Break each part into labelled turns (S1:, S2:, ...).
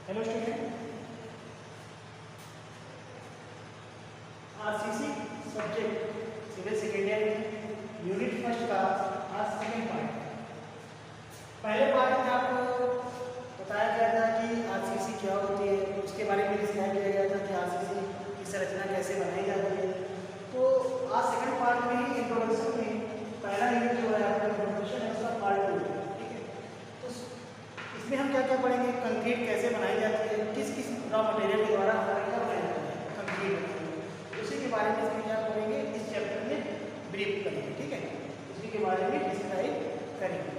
S1: Hello student, RCC subject civil second year unit first का आज second part. पहले part में आपको बताया गया था कि आरसीसी क्या होती है, उसके बारे में डिस्क्राइब किया गया था कि आरसीसी की संरचना कैसे बनाई जाती है। तो आज सेकेंड पार्ट में ही इंट्रोडक्शन में पहला यूनिट जो है आपका इंट्रोडक्शन है, उसका पार्ट 2 है। ठीक है, तो इसमें हम क्या क्या पढ़ेंगे, कंक्रीट कैसे बनाई जाती है, किस किस रॉ मटेरियल के द्वारा हमारा क्या बनाया जाता है कंक्रीट, उसी के बारे में इसमें क्या करेंगे, इस चैप्टर में ब्रीफ करेंगे। ठीक है, उसी के बारे में डिस्क्राइब करेंगे।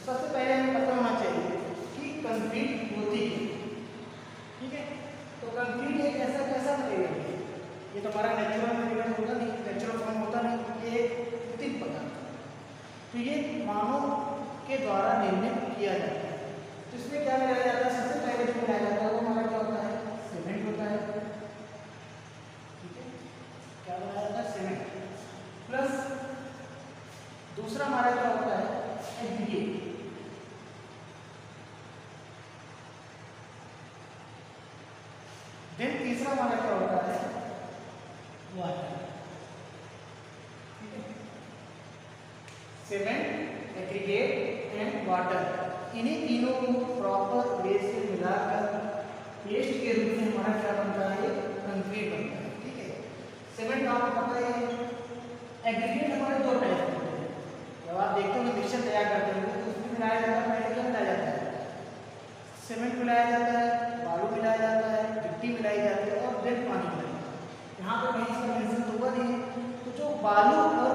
S1: सबसे पहले हमें पता होना चाहिए कि कंक्रीट होती है। ठीक है, तो कंक्रीट एक ऐसा कैसा मटेरियल है, ये तो हमारा नेचुरल मटेरियल होता नहीं, नेचुरल फॉर्म होता नहीं, ये कृत्रिम पदार्थ। तो ये मानव के द्वारा निर्मित किया जाता है। तो इसमें क्या मिलाया जाता है, सबसे पहले जो मिलाया जाता है वो हमारा क्या होता है, सीमेंट होता है। ठीक है, क्या बनाया जाता है, सीमेंट प्लस दूसरा हमारा क्या होता है, एग्रीगेट। देन तीसरा हमारा क्या होता है, वाटर। ठीक है, सीमेंट, एग्रीगेट एंड वाटर, इन्हीं तीनों को प्रॉपर वे से मिलाकर पेस्ट के रूप में हमारा क्या बनता है, कंक्रीट बनता है। ठीक है, सीमेंट आपको पता है, एग्रीगेट हमारे दो टाइप के होते हैं। जब आप देखते हो मिक्सचर तैयार करते हो तो उसमें मिलाया जाता है, पहले क्या मिलाया जाता है, सीमेंट मिलाया जाता है, बालू मिलाया जाता है, गिट्टी मिलाई जाती है और देन पानी मिलाया जाता है। यहाँ पे कहीं इसका मेंशन होगा नहीं। तो जो बालू और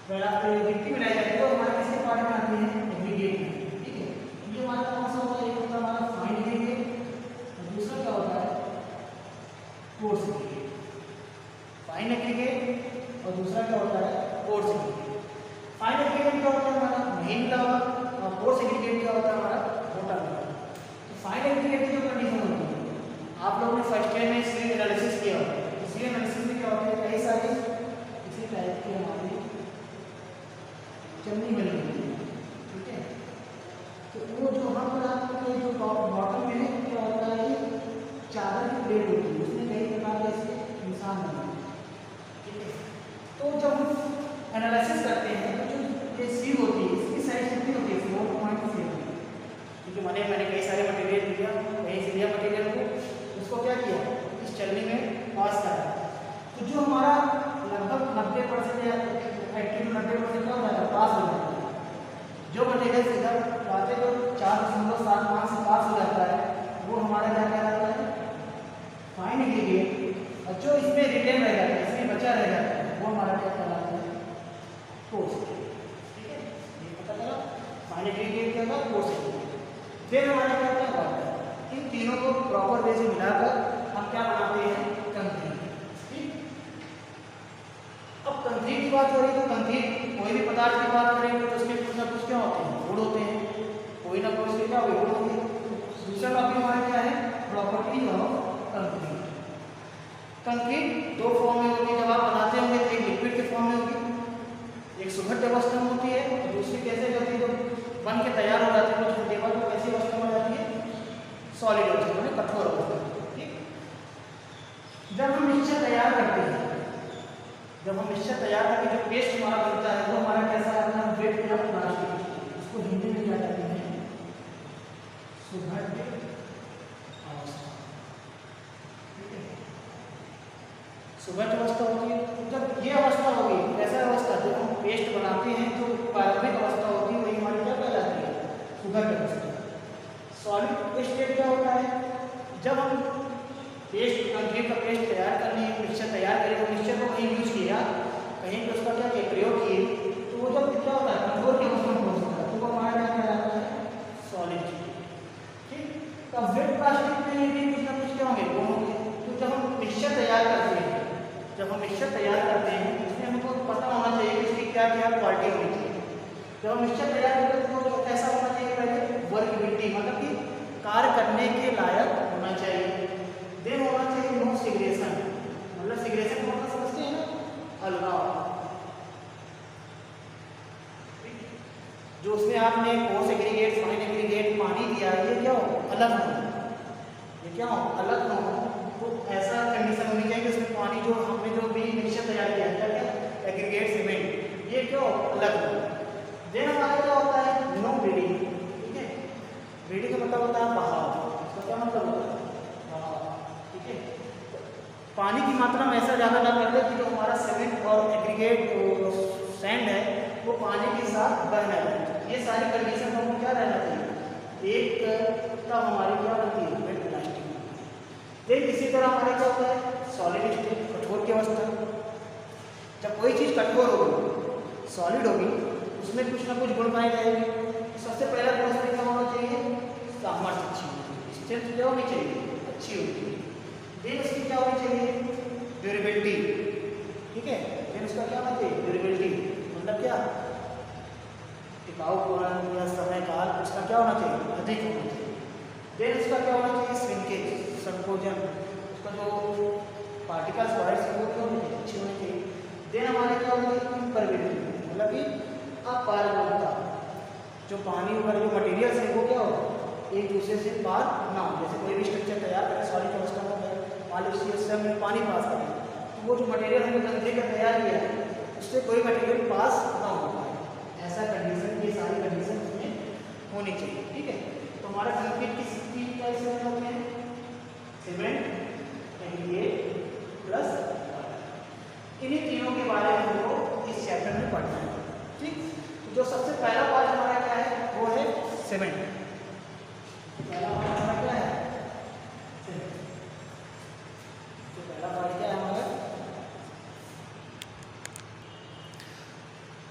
S1: गिट्टी मिलाई जाती है वो हमारे किसके पार्ट में आती है, एग्रीगेट में। ठीक है, ये हमारा कौन सा होता है, एक होता है हमारा फाइन एग्रीगेट और दूसरा क्या होता है, कोर्स एग्रीगेट। फाइन एग्रीगेट और दूसरा क्या होता है, कोर्स एग्रीगेट। फाइन एग्रीगेट क्या होता है, हमारा महीन मिला हुआ, और कोर्स एग्रीगेट क्या होता है, हमारा मोटा मिला हुआ। तो फाइन एग्रीगेट की जो कंडीशन होती है, आप लोगों ने फर्स्ट ईयर में सील एनालिसिस किया होता है। सील एनालिसिस में क्या होता है, कई सारे इसी टाइप की हमारी चमनी बनी होती है। ठीक है, तो वो जो हम आपके जो बॉटम में है क्या होता है, ये चादर की प्लेट होती है, उसमें कई प्रकार के ऐसे निशान बने हैं। ठीक है, तो जब हम एनालिसिस करते हैं तो जो ये सील होती है इसकी साइज कितनी होती है, 4.7। क्योंकि मैंने कई सारे मटेरियल लिया, कहीं से लिया मटेरियल को, उसको क्या किया, इस चलनी में पास करा। तो जो हमारा लगभग 90% या 80 to 90% क्या हो जाता है, पास हो जाता है। जो मटेरियल इधर आते तो 4.75 से पास हो जाता है, वो हमारा क्या कहलाता है, फाइन एग्रीगेट। और जो इसमें रिटेन रह जाता है, इसमें बचा रह जाता है, वो हमारा क्या कहलाता है, कोर्स। ठीक है, ये पता चला, फाइन एग्रीगेट क्या होगा, कोर्स एग्रीगेट। फिर हमारा क्या होता है, वाटर। इन तीनों को प्रॉपर वे से मिलाकर हम क्या बनाते हैं, कंक्रीट। अब कंक्रीट की बात हो रही है तो कंक्रीट कोई भी पदार्थ की बात करेंगे तो उसके कुछ ना कुछ क्या होते हैं, गुण होते हैं, कोई ना कोई उसके क्या गुण होते हैं। दूसरा टॉपिक हमारा क्या है, प्रॉपर्टी ऑफ कंक्रीट। कंक्रीट दो फॉर्म में होती है, जब आप बनाते होंगे तो एक लिक्विड के फॉर्म में होगी, एक सुगढ़ अवस्था में होती है, और दूसरी कैसे होती है, जब बन के तैयार हो जाती है कुछ घंटे बाद, तो कैसी अवस्था में जाती है, सॉलिड अवस्था में, कठोर अवस्था में। ठीक, जब हम मिक्सचर तैयार करते हैं, जब हम मिक्सचर तैयार करके जो पेस्ट हमारा बनता है वो हमारा कैसा आता है, वेट या प्लास्टिक, इसको हिंदी में क्या कहते हैं, सुगढ़ अवस्था। ठीक है, सुगढ़ अवस्था होती है। तो जब ये अवस्था होगी, कैसा अवस्था, जब हम पेस्ट बनाते हैं जो प्रारंभिक अवस्था होती है वही हमारी क्या कहलाती है, सुगढ़ अवस्था। सॉलिड स्टेट क्या होता है, जब हम पेस्ट, कंक्रीट का पेस्ट तैयार करने, मिक्सचर तैयार करें तो मिक्सचर को कहीं यूज किया, कहीं पे उसका क्या किया, प्रयोग किए, तो वो जब क्या होता है, कठोर की अवस्था में पहुंचता है, तो वो हमारा क्या कहलाता है, सॉलिड। ठीक, तो वेट प्लास्टिक में भी कुछ ना कुछ क्या होंगे, गुण होंगे। तो जब हम मिक्सचर तैयार करते हैं, जब हम मिक्सचर तैयार करते हैं इसमें हमको पता होना चाहिए कि इसकी क्या क्या क्वालिटी होनी चाहिए। जब हम मिक्सचर तैयार करते हैं तो कैसा होना चाहिए, पहले वर्केबिलिटी, मतलब कि कार्य करने के लायक होना चाहिए। देन होना चाहिए नो सिग्रेशन, मतलब सिग्रेशन को मतलब समझते हैं ना, अलगाव। जो उसमें आपने कोर्स एग्रीगेट, फाइन एग्रीगेट, पानी दिया, ये क्या हो, अलग हो, ये क्या हो, अलग ना हो। तो ऐसा कंडीशन होनी चाहिए कि उसमें पानी जो हमने जो भी मिक्सचर तैयार किया है क्या एग्रीगेट सीमेंट, ये क्यों अलग हो। देन हमारा क्या होता है नो ब्रीडिंग, ठीक है। ब्रीडिंग का मतलब होता है बहाव, इसका क्या मतलब होता है बहाव, ठीक है। पानी की मात्रा में ऐसा ज़्यादा ना कर दे कि जो हमारा सीमेंट और एग्रीगेट सैंड है वो पानी के साथ बहना जाए। ये सारी कंडीशन हमको क्या रहना चाहिए, एक तब हमारी क्या बनती है वेट प्लास्टिक। देन इसी तरह हमारे क्या होता है सॉलिड स्टेट, कठोर की अवस्था। जब कोई चीज़ कठोर होगी सॉलिड होगी उसमें कुछ ना कुछ गुण पाए जाएंगे। सबसे पहला गुण उसमें क्या होना चाहिए, सामर्थ्य अच्छी होनी चाहिए, स्ट्रेंथ क्या होनी चाहिए, अच्छी होनी चाहिए। देन उसकी क्या होनी चाहिए, ड्यूरेबिलिटी, ठीक है। देन उसका क्या होना चाहिए, ड्यूरेबिलिटी मतलब क्या, टिकाऊपन या समय काल उसका क्या होना चाहिए, अधिक होना चाहिए। देन उसका क्या होना चाहिए, श्रिंकेज, संकोचन, उसका जो पार्टिकल्स वायर्स है वो क्या होनी चाहिए, अच्छी होनी चाहिए। देन हमारे क्या होना चाहिए, इम्परमेबिलिटी मतलब कि अपारगमता, जो पानी वगैरह जो मटेरियल्स है वो क्या हो एक दूसरे से पार ना हो। जैसे कोई भी स्ट्रक्चर तैयार करें सॉलिड अवस्था में मान लीजिए उससे हमने पानी पास करें तो वो जो मटेरियल हमने गंदे का तैयार किया है उससे कोई मटेरियल पास ना हो पाए, ऐसा कंडीशन, ये सारी कंडीशन उसमें होनी चाहिए, ठीक है। तो हमारा कंक्रीट की स्टील का इसमें होते हैं सीमेंट एग्रीगेट प्लस वाटर। इन्हीं तीनों के बारे में हमको इस चैप्टर में पढ़ना है, ठीक। तो जो सबसे पहला पार्ट हमारा क्या है वो है सीमेंट। पहला पार्ट हमारा क्या है सीमेंट। तो पहला पार्ट क्या है हमारा,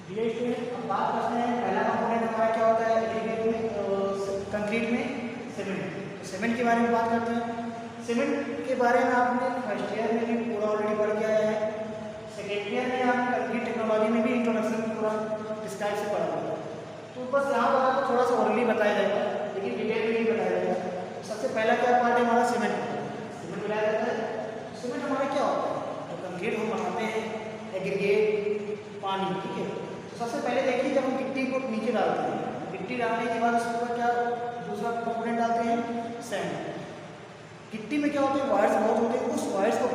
S1: डियर स्टूडेंट अब बात करते हैं पहला कंपोनेंट हमारा क्या होता है एग्रीगेट में, कंक्रीट में सीमेंट। तो सीमेंट के बारे में बात करते हैं। सीमेंट के बारे में आपने फर्स्ट ईयर में भी पूरा ऑलरेडी पढ़ के आया है, सेकेंड ईयर में आपने कंक्रीट टेक्नोलॉजी में भी इंट्रोडक्शन पूरा डिस्क्राइब से पढ़ा होगा। तो बस यहाँ पर आपको थोड़ा सा ओरली बताया जाएगा लेकिन डिटेल में नहीं बताया जाएगा। सबसे पहला क्या पार्ट है हमारा सीमेंट। सीमेंट बनाया जाता है, सीमेंट हमारा क्या होता है, तो कंक्रीट हम बनाते हैं एग्रीगेट पानी, ठीक है। तो सबसे पहले देखिए जब हम गिट्टी को नीचे डालते हैं, गिट्टी डालने के बाद उसके ऊपर क्या दूसरा कंपोनेंट डालते हैं सैंड। गिट्टी में क्या होते हैं वायर्स बहुत होते हैं, उस वायर्स को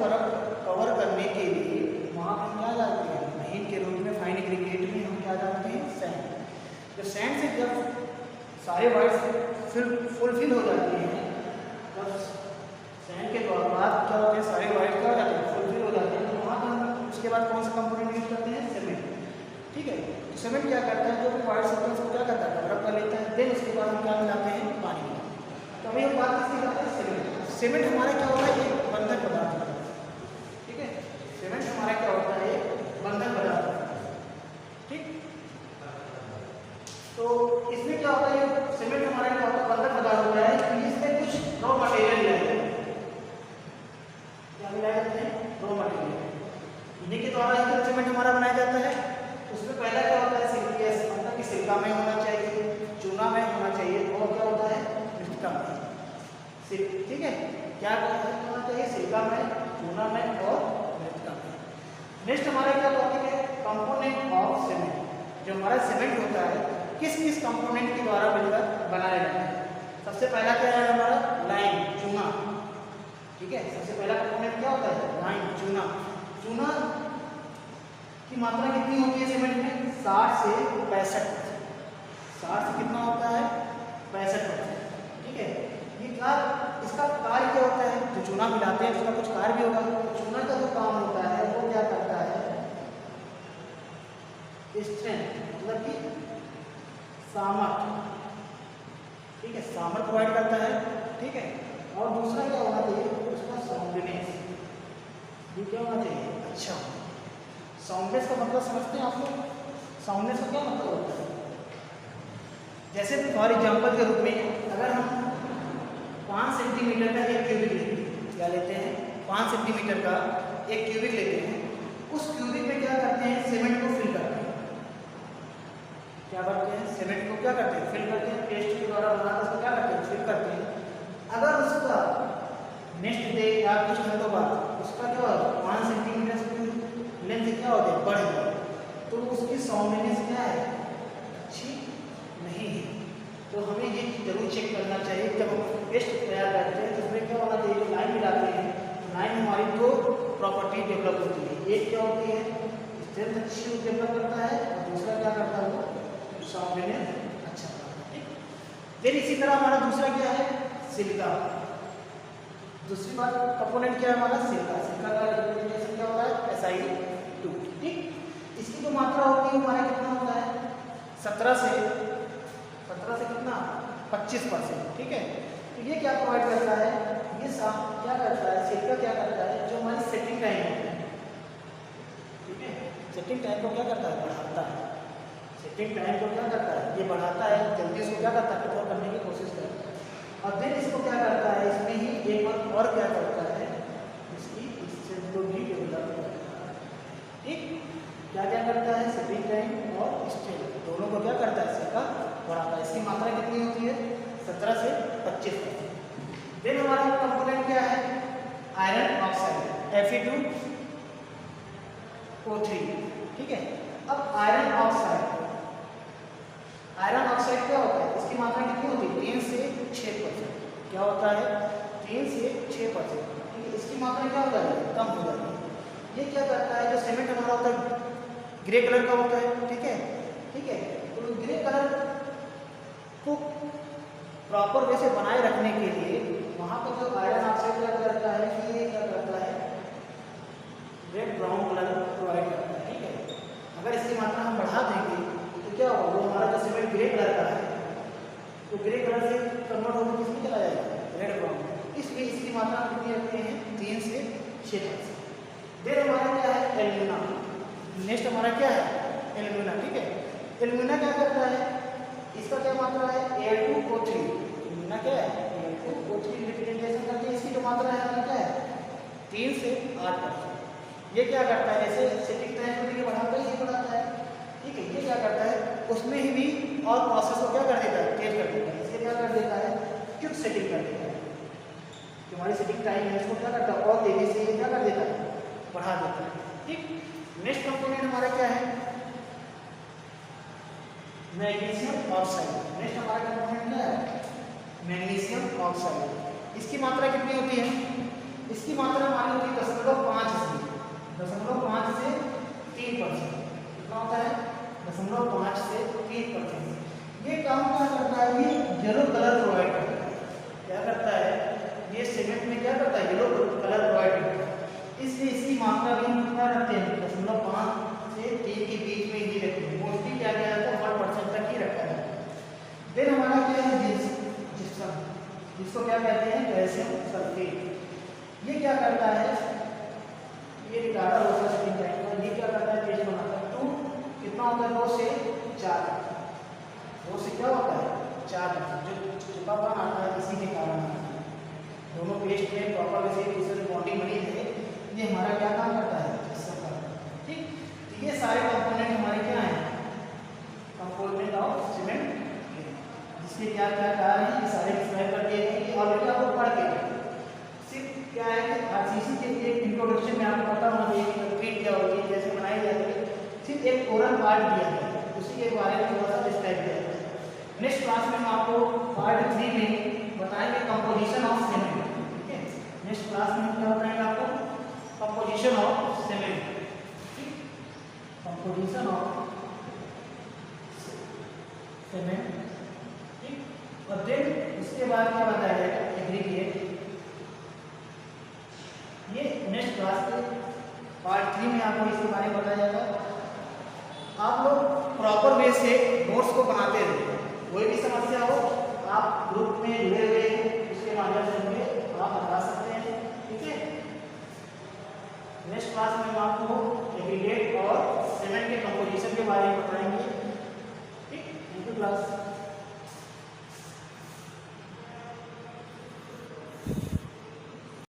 S1: कवर करने के लिए वहाँ हम क्या डालते हैं महीन के रूप में फाइन एग्रीगेट में हम क्या डालते हैं सैंड। जब सैंड से जब सारे वायर्स फुलफिल हो जाते हैं तब सैंड के बाद क्या होते हैं सारे वायर्स क्या हो जाते हैं फुलफिल हो जाते हैं। तो वहाँ पर उसके बाद कौन सा कंपोनेंट यूज करते हैं सीमेंट, ठीक है। तो सीमेंट क्या करता है जो भी वायर्स होते हैं उसको क्या करता है कवर कर लेता है। देन उसके बाद हम क्या मिलाते हैं पानी। तो अभी हम बात किसकी करते हैं सीमेंट। सीमेंट हमारा क्या होता है एक बंधन पदार्थ होता है, ठीक है। सीमेंट हमारा क्या होता है एक बंधन पदार्थ होता है, ठीक। तो इसमें क्या होता है सीमेंट हमारा क्या होता है बंधन पदार्थ होता है कि इसमें कुछ रॉ मटेरियल मिलाए जाते हैं। क्या मिलाए जाते हैं रॉ मटेरियल, इन्हीं के द्वारा ही सीमेंट हमारा बनाया जाता है। उसमें पहला क्या होता है सिलिकेस मतलब कि सिलिका में होना चाहिए, चूना में होना चाहिए और क्या होता है मृतिका में, ठीक है। क्या होना चाहिए सिलिका में, चूना में और मृतिका में। नेक्स्ट हमारा क्या टॉपिक है कंपोनेंट ऑफ सीमेंट। जो हमारा सीमेंट होता है किस किस कंपोनेंट के द्वारा मिलकर बनाया जाता है। सबसे पहला क्या है हमारा लाइम चूना, ठीक है। सबसे पहला कंपोनेंट क्या होता है लाइम चूना। चूना की मात्रा कितनी होती है सीमेंट में 60 से 65%। 60 से कितना होता है 65%, ठीक है। इसका कार्य क्या होता है जो चूना मिलाते हैं उसका कुछ कार्य भी होगा। चूना का जो काम होता है वो क्या करता है स्ट्रेंथ मतलब कि सामर्थ्य, ठीक है, सामर्थ्य प्रोवाइड करता है, ठीक है। और दूसरा क्या होना चाहिए उसका साउंडनेस भी क्या होना चाहिए अच्छा। साउंडनेस का मतलब समझते हैं आप लोग, साउंडनेस का क्या मतलब होता है। जैसे फॉर एग्जाम्पल के रूप में अगर हम 5 सेंटीमीटर का एक क्यूबिक लेते हैं, क्या लेते हैं 5 सेंटीमीटर का एक क्यूबिक लेते हैं, उस क्यूबिक में क्या करते हैं सीमेंट को फिल करते हैं। क्या करते हैं सीमेंट को क्या करते हैं फिल करते हैं, पेस्ट के द्वारा बनाकर उसको क्या करते हैं फिल करते हैं। अगर उसका नेक्स्ट डे या कुछ घंटों बाद उसका क्या होगा 5 सेंटीमीटर से लेंथ क्या हो जाए बढ़ जाए तो उसकी साउंडनेस क्या है अच्छी नहीं है। तो हमें ये जरूर चेक करना चाहिए जब हम पेस्ट प्रॉपर्टी डेवलप होती है। एक क्या होती है, स्ट्रेंथ अच्छी डेवलप करता है, और दूसरा क्या करता है, वो सॉफ्टनेस अच्छा करता है। ठीक, फिर इसी तरह हमारा दूसरा क्या है, सिलिका। दूसरी बात कंपोनेंट क्या है हमारा, सिलिका। सिलिका का रिप्रेजेंटेशन क्या होता है, Si2। ठीक, इसकी जो मात्रा होती है हमारा कितना होता है, 17 से कितना 25%। ठीक है, तो ये क्या प्रोवाइड करता है, ये क्या करता है, सिलिका क्या करता है, जो हमारी सेटिंग टाइम होता है, ठीक है, सेटिंग टाइम को क्या करता है, बढ़ाता है। सेटिंग टाइम को क्या करता है, ये बढ़ाता है, जल्दी इसको क्या करता है, कंट्रोल करने की कोशिश करता है। और फिर इसको क्या करता है, इसमें ही एक बार और क्या करता है, इसकी स्ट्रेंथ को भी डेवलप करता है। ठीक, क्या क्या करता है, सेटिंग टाइम और स्ट्रेंथ दोनों को क्या करता है, सिलिका बढ़ाता है। इसकी मात्रा कितनी होती है, 17 से 25%। फिर हमारा कंपोनेंट क्या है, आयरन ऑक्साइड Fe2O3। ठीक है, अब आयरन ऑक्साइड क्या होता है, इसकी मात्रा कितनी होती है, 3 से 6%। क्या होता है, 3 से 6%। ठीक है, इसकी मात्रा क्या हो जाती है, कम हो जाती है। ये क्या करता है, जो सीमेंट हमारा होता है ग्रे कलर का होता है। ठीक है, तो ग्रे कलर को प्रॉपर वे से बनाए रखने के लिए वहाँ पर जो आयरन ऑक्साइड क्या करता है कि ये क्या करता है, रेड ब्राउन कलर प्रोवाइड करता है। ठीक है, अगर इसकी मात्रा हम बढ़ा देंगे तो क्या होगा, वो हमारा जो सीमेंट ग्रे कलर का है तो ग्रे कलर से कन्वर्ट होकर किसमें चला जाएगा, रेड ब्राउन। इसलिए इसकी मात्रा कितनी रखते हैं, 3 से 6%। फिर हमारा क्या है, एल्यूमिना। नेक्स्ट हमारा क्या है, एल्यूमिना। ठीक है, एल्यूमिना क्या करता है, इसका क्या मात्रा है, Al2O3। एल्यूमिना क्या है, Al2O3 रिप्रेजेंटेशन करती है। इसकी जो मात्रा है हमारी क्या है, 3 से 8%। ये क्या करता है, जैसे सेटिंग टाइम को ये बढ़ाता है, ये बढ़ाता है। ठीक है, ये क्या करता है, उसमें ही भी और प्रोसेस को क्या कर देता है, तेज कर देता है। इसलिए क्या कर देता है, क्विक सेटिंग कर देता है। हमारी सेटिंग टाइम है इसको क्या करता है, और तेजी से ये क्या कर देता है, बढ़ा देता है। ठीक, नेक्स्ट कंपोनेंट हमारा क्या है, मैग्नीशियम ऑक्साइड। नेक्स्ट हमारा कंपोनेंट क्या है, मैग्नीशियम ऑक्साइड। इसकी मात्रा कितनी होती है, इसकी मात्रा हमारी होती है 0.5 से 3%। कितना होता है, 0.5 से 3%। ये काम क्या करता है, ये येलो कलर प्रोवाइड करता है। क्या करता है, ये सीमेंट में क्या करता है, येलो कलर प्रोवाइड करता है। इसलिए इसकी मात्रा भी कितना रखते हैं, 0.5 से 3 के बीच में ही रखते हैं। मोस्टली क्या किया जाता है, 1% तक ही रखा जाता है। फिर हमारा क्या है, जिसको क्या कहते हैं, कैल्शियम सल्फेट। ये क्या करता है, ये रिटार्डर होता है सेटिंग टाइम का। ये क्या करता है, पेस्ट बनाता है। 2 कितना होता है, 2 से 4। 2 से क्या होता है, 4। जो चिपकापन आता है इसी के कारण आता है। दोनों पेस्ट में प्रॉपर वैसे एक दूसरे से बॉन्डिंग बनी है, ये हमारा क्या काम करता है, इससे करता है। ठीक, तो ये सारे कंपोनेंट हमारे क्या हैं, कंपोनेंट ऑफ सीमेंट, जिसके क्या क्या कार्य हैं, ये सारे डिस्क्राइब कर दिए गए। ये ऑलरेडी आपको पढ़ के सिर्फ क्या है कि आरसीसी के एक इंट्रोडक्शन में आपको पता होना चाहिए कि कंक्रीट क्या होती है, कैसे बनाई जाती है। सिर्फ एक ओरल पार्ट दिया है, उसी के बारे में थोड़ा सा डिस्क्राइब किया है। नेक्स्ट क्लास में हम आपको पार्ट 3 में बताएंगे कंपोजिशन ऑफ सीमेंट। ठीक है, नेक्स्ट क्लास में हम क्या बताएंगे आपको, कंपोजिशन ऑफ सीमेंट। ठीक, कंपोजिशन ऑफ सीमेंट। ठीक, और देन उसके बाद क्या बताया जाएगा, एग्रीगेट। ये नेक्स्ट क्लास के पार्ट 3 में आपको इसके बारे में बताया जाएगा। आप लोग प्रॉपर वे से नोट्स को बनाते रहिए। कोई भी समस्या हो आप ग्रुप में जुड़े हुए हैं, उसके माध्यम से हमें आप बता सकते हैं। ठीक है, नेक्स्ट क्लास में हम आपको एग्रीगेट और सीमेंट के कंपोजिशन के बारे में